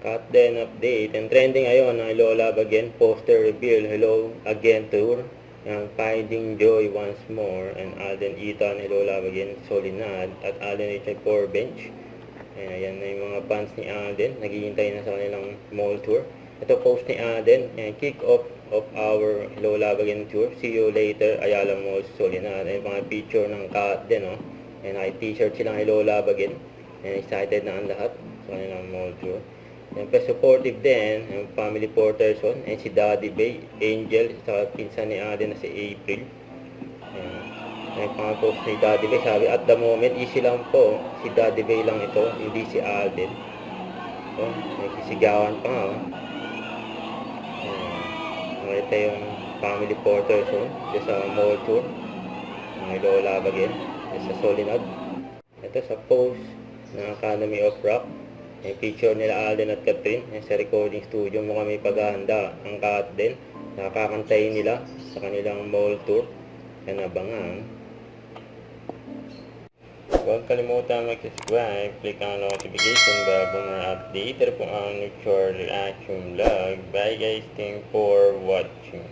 Cut then update. And trending ngayon ang Hello Love Again poster reveal. Hello Again tour. Ang Finding Joy Once More. And Alden Ethan, Hello Love Again, Solinad. At Alden Ethan 4 bench. Ayan na yung mga fans ni Alden. Naghihintay na sa kanilang mall tour. Ito post ni Alden. Kick off of our Hello Love Again tour. See you later, Ayala Mall, Solinad. Ayan mga picture ng cut din. Oh. And t-shirt silang Hello Love Again. And excited na ang lahat sa kanilang mall tour. Siyempre supportive din ang family Porterson and si Daddy Bay, Angel, sa pinsan ni Alden na si April. May pang-post ni Daddy Bay, sabi at the moment easy lang po, si Daddy Bay lang ito, hindi si Alden. So, may kisigawan pa nga. Ito yung family Porterson sa mall tour ng Hello Love Again sa Solinad. Ito sa post ng Academy of Rock. May picture nila Alden at Catherine sa recording studio. Mukhang may paghahanda ang cut din. Nakakantay nila sa kanilang mall tour. Yan abangan. Huwag kalimutan mag-subscribe. Click ang notification bell para mga update. Ito po ang Nuture Reaction Vlog. Bye guys. Thanks for watching.